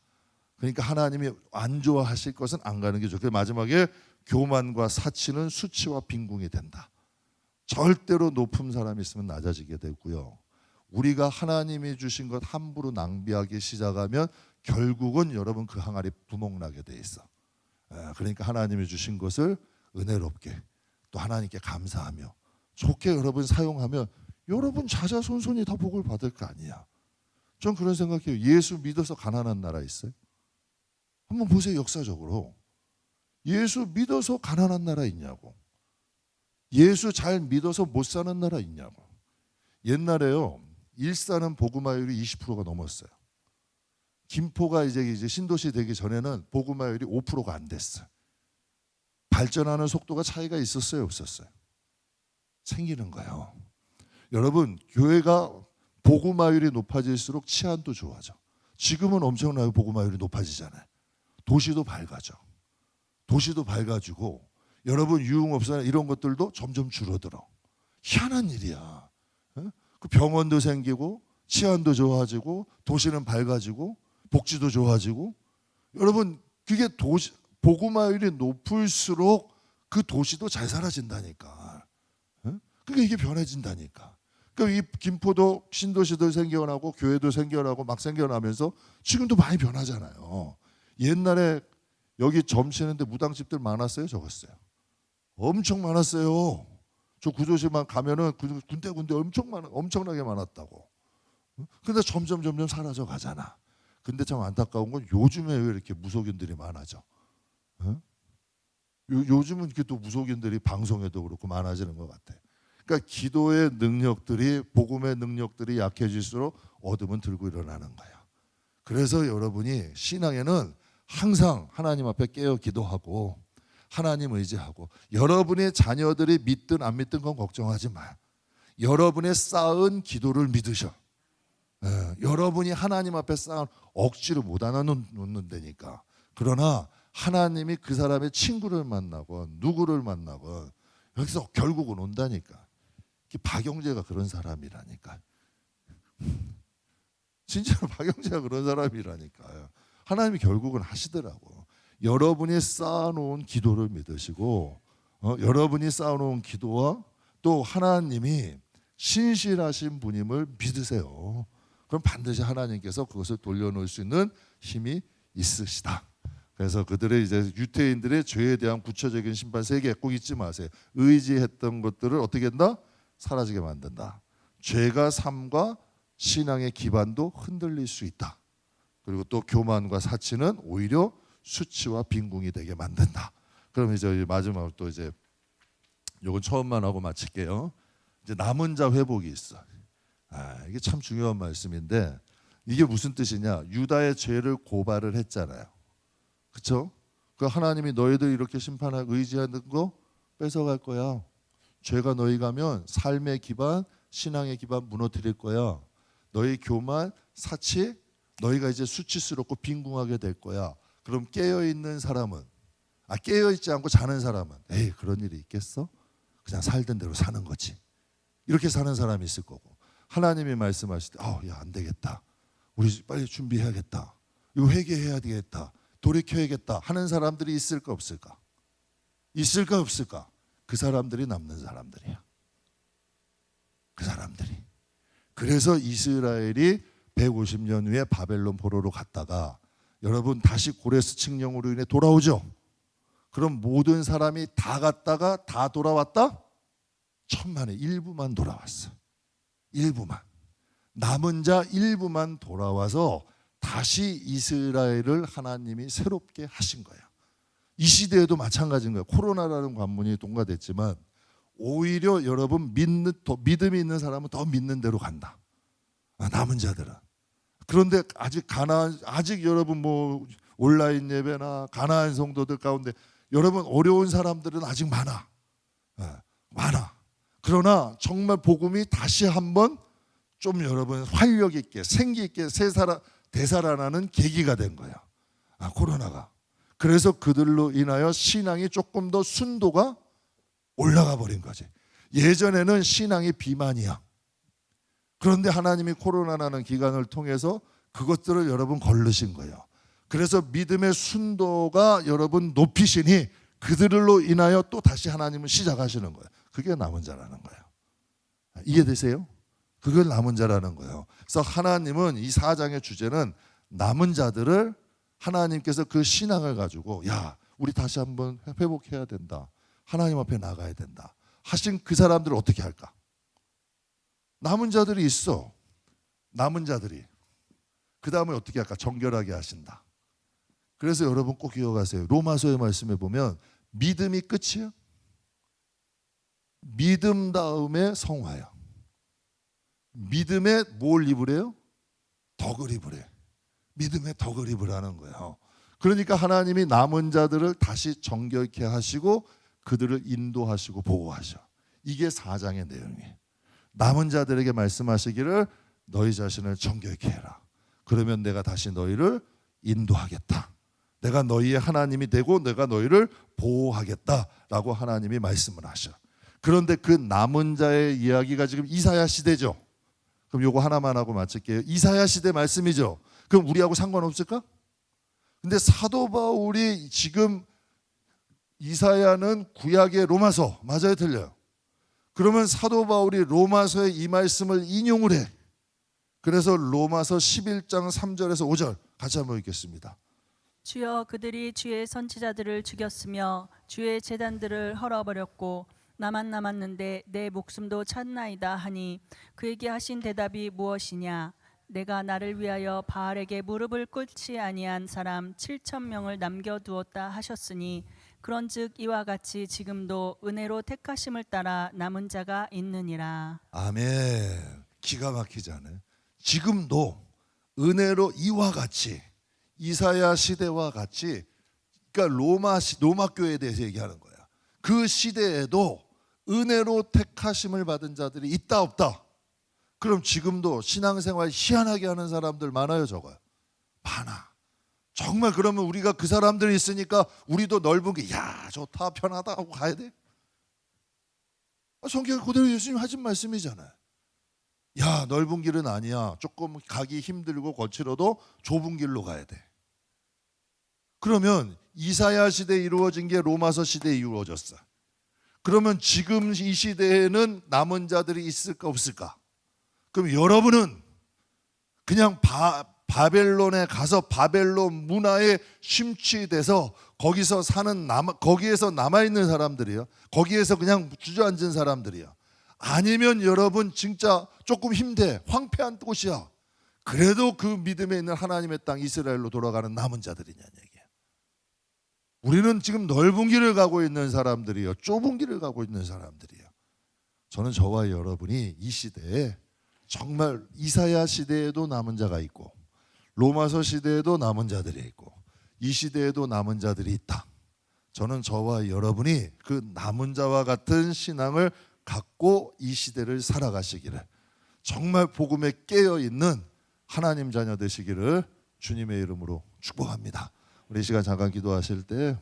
그러니까 하나님이 안 좋아하실 것은 안 가는 게 좋고 마지막에 교만과 사치는 수치와 빈궁이 된다. 절대로 높은 사람이 있으면 낮아지게 되고요. 우리가 하나님이 주신 것 함부로 낭비하기 시작하면 결국은 여러분 그 항아리 구멍 나게 돼 있어. 그러니까 하나님이 주신 것을 은혜롭게 또 하나님께 감사하며 좋게 여러분 사용하면 여러분 자자손손이 다 복을 받을 거 아니야. 전 그런 생각해요. 예수 믿어서 가난한 나라 있어요? 한번 보세요. 역사적으로 예수 믿어서 가난한 나라 있냐고. 예수 잘 믿어서 못 사는 나라 있냐고. 옛날에요. 일산은 복음화율이 20%가 넘었어요. 김포가 이제 신도시 되기 전에는 복음화율이 5%가 안 됐어요. 발전하는 속도가 차이가 있었어요, 없었어요? 생기는 거예요. 여러분, 교회가 복음화율이 높아질수록 치안도 좋아져. 지금은 엄청나게 복음화율이 높아지잖아요. 도시도 밝아져. 도시도 밝아지고 여러분 유흥업소나 이런 것들도 점점 줄어들어. 희한한 일이야. 그 병원도 생기고 치안도 좋아지고 도시는 밝아지고 복지도 좋아지고 여러분 그게 도시 복음화율이 높을수록 그 도시도 잘 살아진다니까. 그러니까 이게 변해진다니까. 그러니까 이 김포도 신도시도 생겨나고 교회도 생겨나고 막 생겨나면서 지금도 많이 변하잖아요. 옛날에 여기 점치는데 무당집들 많았어요, 적었어요? 엄청 많았어요. 저 구조실만 가면은 군데군데 엄청나게 많았다고. 근데 점점 사라져 가잖아. 근데 참 안타까운 건 요즘에 왜 이렇게 무속인들이 많아져? 요즘은 이렇게 또 무속인들이 방송에도 그렇고 많아지는 것 같아. 그러니까 기도의 능력들이 복음의 능력들이 약해질수록 어둠은 들고 일어나는 거야. 그래서 여러분이 신앙에는 항상 하나님 앞에 깨어 기도하고 하나님 의지하고 여러분의 자녀들이 믿든 안 믿든 건 걱정하지 마. 여러분의 쌓은 기도를 믿으셔. 여러분이 하나님 앞에 쌓은 억지로 못 안아놓는다니까. 그러나 하나님이 그 사람의 친구를 만나건 누구를 만나건 여기서 결국은 온다니까. 박영재가 그런 사람이라니까. 진짜로 박영재가 그런 사람이라니까요. 하나님이 결국은 하시더라고. 여러분이 쌓아놓은 기도를 믿으시고 여러분이 쌓아놓은 기도와 또 하나님이 신실하신 분임을 믿으세요. 그럼 반드시 하나님께서 그것을 돌려놓을 수 있는 힘이 있으시다. 그래서 그들의 이제 유태인들의 죄에 대한 구체적인 심판 3개 꼭 잊지 마세요. 의지했던 것들을 어떻게 한다? 사라지게 만든다. 죄가 삶과 신앙의 기반도 흔들릴 수 있다. 그리고 또 교만과 사치는 오히려 수치와 빈궁이 되게 만든다. 그럼 이제 마지막으로 또 이제 요건 처음만 하고 마칠게요. 이제 남은 자 회복이 있어. 이게 참 중요한 말씀인데 이게 무슨 뜻이냐? 유다의 죄를 고발을 했잖아요. 그렇죠? 그 하나님이 너희들 이렇게 심판하고 의지하는 거 뺏어갈 거야. 죄가 너희 가면 삶의 기반, 신앙의 기반 무너뜨릴 거야. 너희 교만, 사치, 너희가 이제 수치스럽고 빈궁하게 될 거야. 그럼 깨어있는 사람은, 깨어있지 않고 자는 사람은 에이 그런 일이 있겠어? 그냥 살던 대로 사는 거지. 이렇게 사는 사람이 있을 거고, 하나님이 말씀하실 때 야, 안 되겠다. 우리 빨리 준비해야겠다. 이거 회개해야 되겠다. 돌이켜야겠다 하는 사람들이 있을까 없을까? 있을까 없을까? 그 사람들이 남는 사람들이야. 그 사람들이. 그래서 이스라엘이 150년 후에 바벨론 포로로 갔다가 여러분 다시 고레스 칙령으로 인해 돌아오죠. 그럼 모든 사람이 다 갔다가 다 돌아왔다? 천만의 일부만 돌아왔어. 일부만. 남은 자 일부만 돌아와서 다시 이스라엘을 하나님이 새롭게 하신 거예요. 이 시대에도 마찬가지인 거예요. 코로나라는 관문이 통과됐지만 오히려 여러분 믿음이 있는 사람은 더 믿는 대로 간다. 남은 자들은. 그런데 아직 여러분 뭐 온라인 예배나 가나안 성도들 가운데 여러분 어려운 사람들은 아직 많아. 많아. 그러나 정말 복음이 다시 한번 좀 여러분 활력 있게 생기 있게 되살아나는 계기가 된 거예요. 코로나가. 그래서 그들로 인하여 신앙이 조금 더 순도가 올라가 버린 거지. 예전에는 신앙이 비만이야. 그런데 하나님이 코로나라는 기간을 통해서 그것들을 여러분 걸르신 거예요. 그래서 믿음의 순도가 여러분 높이시니 그들로 인하여 또 다시 하나님은 시작하시는 거예요. 그게 남은 자라는 거예요. 이해되세요? 그걸 남은 자라는 거예요. 그래서 하나님은 이 4장의 주제는 남은 자들을 하나님께서 그 신앙을 가지고 야 우리 다시 한번 회복해야 된다. 하나님 앞에 나가야 된다. 하신 그 사람들을 어떻게 할까? 남은 자들이 있어. 남은 자들이. 그 다음에 어떻게 할까? 정결하게 하신다. 그래서 여러분 꼭 기억하세요. 로마서의 말씀에 보면 믿음이 끝이야. 믿음 다음에 성화야. 믿음에 뭘 입으래요? 덕을 입으래. 믿음에 덕을 입으라는 거예요. 그러니까 하나님이 남은 자들을 다시 정결케 하시고 그들을 인도하시고 보호하셔. 이게 4장의 내용이에요. 남은 자들에게 말씀하시기를 너희 자신을 정결케 해라. 그러면 내가 다시 너희를 인도하겠다. 내가 너희의 하나님이 되고 내가 너희를 보호하겠다라고 하나님이 말씀을 하셔. 그런데 그 남은 자의 이야기가 지금 이사야 시대죠. 그럼 요거 하나만 하고 마칠게요. 이사야 시대 말씀이죠. 그럼 우리하고 상관없을까? 근데 사도 바울이 지금 이사야는 구약의 로마서 맞아요, 틀려요? 그러면 사도 바울이 로마서의 이 말씀을 인용을 해. 그래서 로마서 11장 3절에서 5절 같이 한번 읽겠습니다. 주여 그들이 주의 선지자들을 죽였으며 주의 제단들을 헐어버렸고 나만 남았는데 내 목숨도 찾나이다 하니 그에게 하신 대답이 무엇이냐? 내가 나를 위하여 바알에게 무릎을 꿇지 아니한 사람 7,000명을 남겨두었다 하셨으니 그런즉 이와 같이 지금도 은혜로 택하심을 따라 남은 자가 있느니라. 아멘. 기가 막히지 않아요? 지금도 은혜로 이와 같이 이사야 시대와 같이 그러니까 로마 교회에 대해서 얘기하는 거야. 그 시대에도 은혜로 택하심을 받은 자들이 있다 없다? 그럼 지금도 신앙생활 희한하게 하는 사람들 많아요, 적어요? 많아. 정말 그러면 우리가 그 사람들이 있으니까 우리도 넓은 게 야 좋다 편하다 하고 가야 돼? 성경 그대로 예수님 하신 말씀이잖아요. 야 넓은 길은 아니야. 조금 가기 힘들고 거칠어도 좁은 길로 가야 돼. 그러면 이사야 시대에 이루어진 게 로마서 시대에 이루어졌어. 그러면 지금 이 시대에는 남은 자들이 있을까 없을까? 그럼 여러분은 그냥 바벨론에 가서 바벨론 문화에 심취돼서 거기서 거기에서 남아있는 사람들이요. 거기에서 그냥 주저앉은 사람들이요. 아니면 여러분 진짜 조금 힘돼 황폐한 곳이야. 그래도 그 믿음에 있는 하나님의 땅 이스라엘로 돌아가는 남은 자들이냐는 얘기예요. 우리는 지금 넓은 길을 가고 있는 사람들이요, 좁은 길을 가고 있는 사람들이에요. 저는 저와 여러분이 이 시대에 정말 이사야 시대에도 남은 자가 있고 로마서 시대에도 남은 자들이 있고 이 시대에도 남은 자들이 있다. 저는 저와 여러분이 그 남은 자와 같은 신앙을 갖고 이 시대를 살아가시기를, 정말 복음에 깨어 있는 하나님 자녀 되시기를 주님의 이름으로 축복합니다. 우리 이 시간 잠깐 기도하실 때